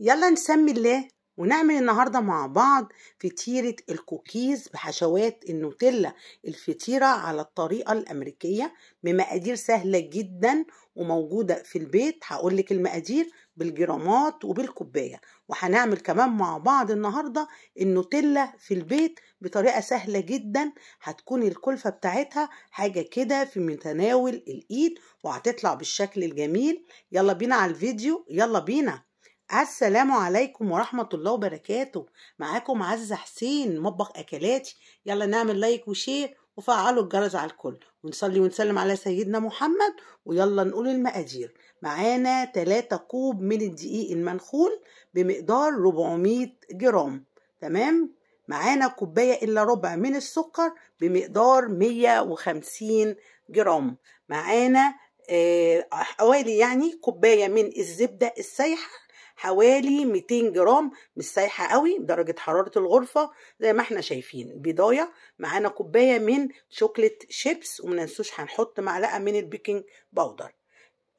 يلا نسمي الله ونعمل النهاردة مع بعض فطيرة الكوكيز بحشوات النوتيلا. الفطيرة على الطريقة الأمريكية بمقادير سهلة جدا وموجودة في البيت. هقولك المقادير بالجرامات وبالكوباية، وهنعمل كمان مع بعض النهاردة النوتيلا في البيت بطريقة سهلة جدا. هتكون الكلفة بتاعتها حاجة كده في متناول الإيد وهتطلع بالشكل الجميل. يلا بينا على الفيديو، يلا بينا. السلام عليكم ورحمة الله وبركاته. معاكم عزة حسين مطبخ أكلاتي. يلا نعمل لايك وشير وفعلوا الجرس على الكل ونصلي ونسلم على سيدنا محمد. ويلا نقول المقادير. معانا 3 كوب من الدقيق المنخول بمقدار 400 جرام. تمام. معانا كوباية إلا ربع من السكر بمقدار 150 جرام. معانا حوالي كوباية من الزبدة السايحة، حوالي 200 جرام، مش سايحة قوي، درجة حرارة الغرفة زي ما احنا شايفين. بيضاية. معانا كوباية من شوكليت شيبس، ومننسوش هنحط معلقة من البيكنج باودر.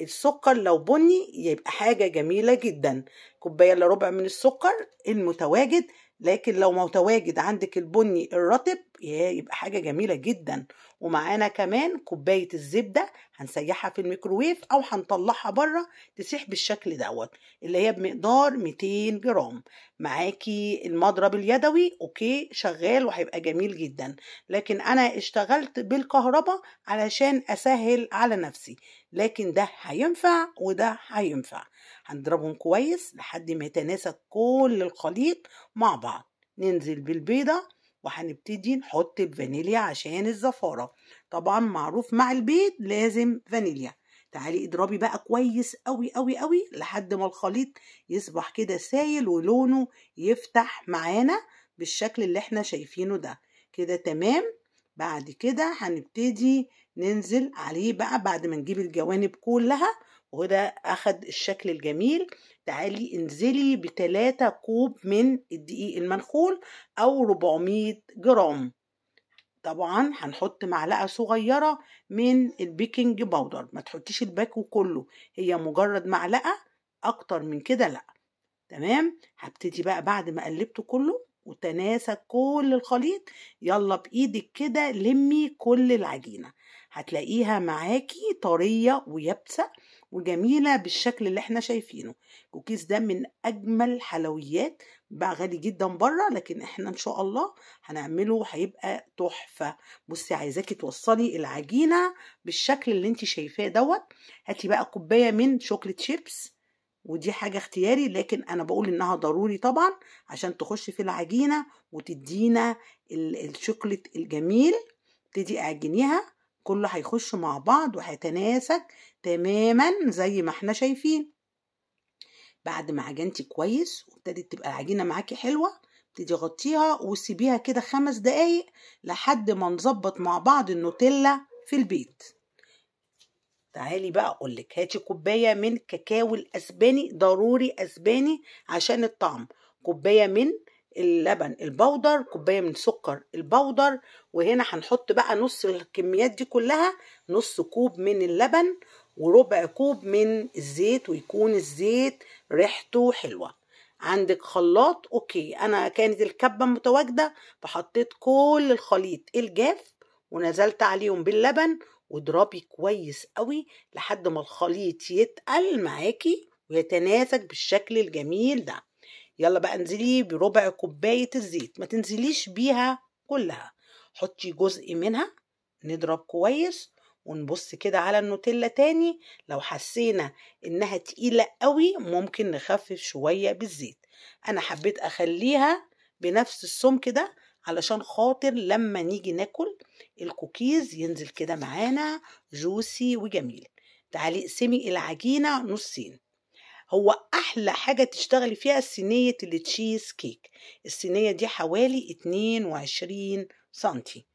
السكر لو بني يبقى حاجة جميلة جدا. كوباية الا ربع من السكر المتواجد، لكن لو متواجد عندك البني الرطب يبقى حاجة جميلة جدا. ومعانا كمان كوباية الزبدة، هنسيحها في الميكروويف او هنطلعها بره تسيح بالشكل دوت، اللي هي بمقدار 200 جرام. معاكي المضرب اليدوي اوكي شغال وهيبقى جميل جدا، لكن انا اشتغلت بالكهرباء علشان اسهل على نفسي، لكن ده هينفع وده هينفع. هنضربهم كويس لحد ما يتناسب كل الخليط مع بعض. ننزل بالبيضة وهنبتدي نحط الفانيليا عشان الزفارة. طبعا معروف مع البيض لازم فانيليا. تعالي اضربي بقى كويس قوي قوي قوي لحد ما الخليط يصبح كده سايل ولونه يفتح معانا بالشكل اللي احنا شايفينه ده كده. تمام. بعد كده هنبتدي ننزل عليه بقى بعد ما نجيب الجوانب كلها وده اخد الشكل الجميل. تعالي انزلي ب3 كوب من الدقيق المنخول او 400 جرام. طبعا هنحط معلقة صغيرة من البيكنج باودر، ما تحطيش الباكو كله، هي مجرد معلقة، اكتر من كده لا. تمام. هبتدي بقى بعد ما قلبته كله وتناسق كل الخليط، يلا بايدك كده لمي كل العجينة، هتلاقيها معاكي طرية ويابسة وجميلة بالشكل اللي احنا شايفينه. الكوكيز ده من اجمل حلويات، بقى غالي جدا بره، لكن احنا ان شاء الله هنعمله هيبقى تحفة. بصي عايزاكي توصلي العجينة بالشكل اللي انت شايفاه دوت. هاتي بقى كوباية من شوكليت شيبس، ودي حاجة اختياري لكن انا بقول انها ضروري طبعا عشان تخش في العجينة وتدينا الشوكليت الجميل. ابتدي اعجنيها، كله هيخش مع بعض وهيتناسق تماما زي ما احنا شايفين. بعد ما عجنتي كويس وابتدت تبقى العجينة معاكي حلوة، ابتدي غطيها وسيبيها كده 5 دقايق لحد ما نظبط مع بعض النوتيلا في البيت. تعالي بقى اقولك، هاتي كوبايه من كاكاو الاسباني، ضروري اسباني عشان الطعم، كوبايه من اللبن البودر، كوبايه من سكر البودر، وهنا هنحط بقى نص الكميات دي كلها، نص كوب من اللبن وربع كوب من الزيت، ويكون الزيت ريحته حلوه. عندك خلاط اوكي، انا كانت الكبه متواجده فحطيت كل الخليط الجاف ونزلت عليهم باللبن، واضربي كويس قوي لحد ما الخليط يتقل معاكي ويتناسق بالشكل الجميل ده. يلا بقى انزلي بربع كوباية الزيت، ما تنزليش بيها كلها، حطي جزء منها. نضرب كويس ونبص كده على النوتيلا تاني، لو حسينا انها تقيلة قوي ممكن نخفف شوية بالزيت. انا حبيت اخليها بنفس السمك ده علشان خاطر لما نيجي ناكل الكوكيز ينزل كده معانا جوسي وجميل. تعالي اقسمي العجينة نصين. هو احلى حاجة تشتغلي فيها صينية التشيز كيك. الصينية دي حوالي 22 سنتي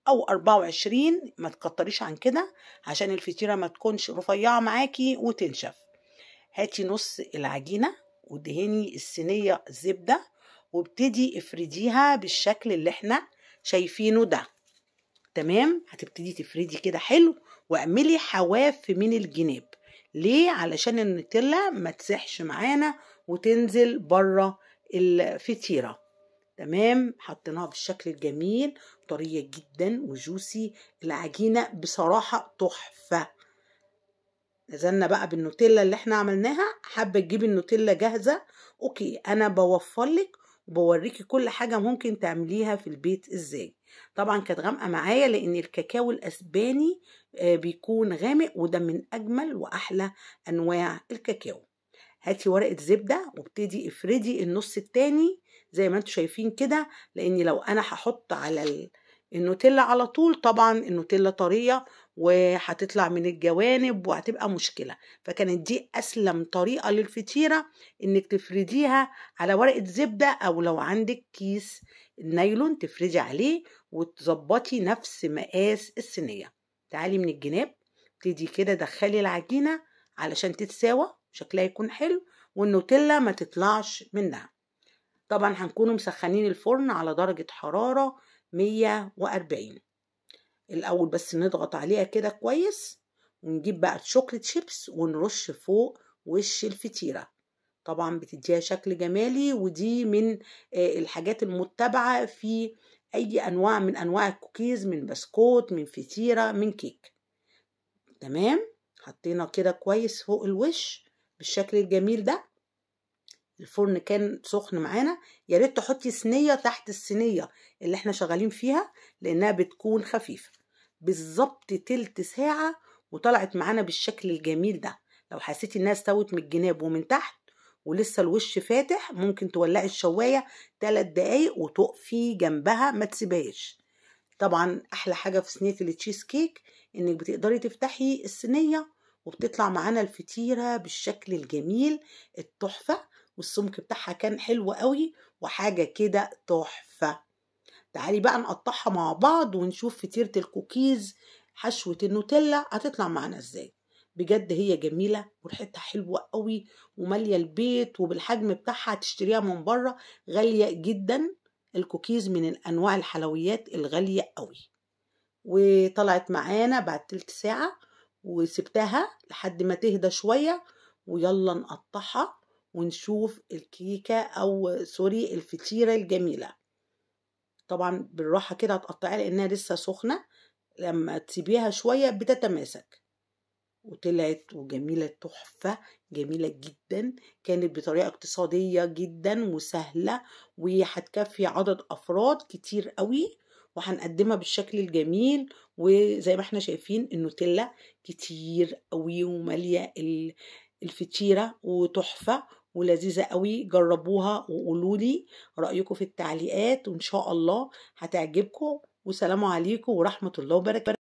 او 24، ما تكتريش عن كده عشان الفطيرة ما تكونش رفيعة معاكي وتنشف. هاتي نص العجينة ودهني الصينية زبدة وابتدي افرديها بالشكل اللي احنا شايفينه ده. تمام. هتبتدي تفردي كده حلو واعملي حواف من الجناب، ليه؟ علشان النوتيلا ما تسحش معانا وتنزل بره الفطيرة. تمام، حطيناها بالشكل الجميل، طرية جدا وجوسي. العجينة بصراحة تحفة. نزلنا بقى بالنوتيلا اللي احنا عملناها. حابة تجيبي النوتيلا جاهزة، اوكي، انا بوفرلك وبوريكي كل حاجة ممكن تعمليها في البيت ازاي. طبعا كانت غامقة معايا لان الكاكاو الاسباني بيكون غامق، وده من اجمل واحلى انواع الكاكاو. هاتي ورقة زبدة وابتدي افردي النص التاني زي ما انتوا شايفين كده، لان لو انا هحط على النوتيلا على طول طبعا النوتيلا طرية وهتطلع من الجوانب وهتبقى مشكلة. فكانت دي اسلم طريقة للفطيرة، انك تفرديها على ورقة زبدة، او لو عندك كيس النايلون تفردي عليه وتظبطي نفس مقاس الصينية. تعالي من الجناب، ابتدي كده دخلي العجينة علشان تتساوى شكلها يكون حلو والنوتيلا ما تطلعش منها. طبعا هنكونوا مسخنين الفرن على درجة حرارة 140. الأول بس نضغط عليها كده كويس، ونجيب بقى الشوكليت شيبس ونرش فوق وش الفطيرة. طبعا بتديها شكل جمالي، ودي من الحاجات المتبعة في أي أنواع من أنواع الكوكيز، من بسكوت، من فطيرة، من كيك. تمام، حطينا كده كويس فوق الوش بالشكل الجميل ده. الفرن كان سخن معانا. يا ريت تحطي صينيه تحت الصينيه اللي احنا شغالين فيها لانها بتكون خفيفه. بالظبط تلت ساعه وطلعت معانا بالشكل الجميل ده. لو حسيتي انها استوت من الجناب ومن تحت ولسه الوش فاتح، ممكن تولعي الشوايه 3 دقايق وتقفي جنبها ما تسيبهاش. طبعا احلى حاجه في صينيه التشيز كيك انك بتقدري تفتحي الصينيه وبتطلع معانا الفطيره بالشكل الجميل التحفه، والسمك بتاعها كان حلو قوي وحاجه كده تحفه. تعالي بقى نقطعها مع بعض ونشوف فطيره الكوكيز حشوه النوتيلا هتطلع معانا ازاي. بجد هي جميله وريحتها حلوه قوي وماليه البيت، وبالحجم بتاعها تشتريها من بره غاليه جدا. الكوكيز من الانواع الحلويات الغاليه قوي. وطلعت معانا بعد تلت ساعه وسبتها لحد ما تهدى شويه، ويلا نقطعها ونشوف الكيكه او سوري الفطيره الجميله. طبعا بالراحه كده هتقطعيها لانها لسه سخنه، لما تسيبيها شويه بتتماسك. وطلعت وجميلة تحفة، جميلة جدا. كانت بطريقة اقتصادية جدا وسهلة، وهتكفي عدد أفراد كتير قوي، وهنقدمها بالشكل الجميل. وزي ما احنا شايفين النوتيلا كتير قوي ومالية الفطيرة وتحفة ولذيذة قوي. جربوها وقولولي رأيكم في التعليقات، وإن شاء الله هتعجبكم. وسلام عليكم ورحمة الله وبركاته.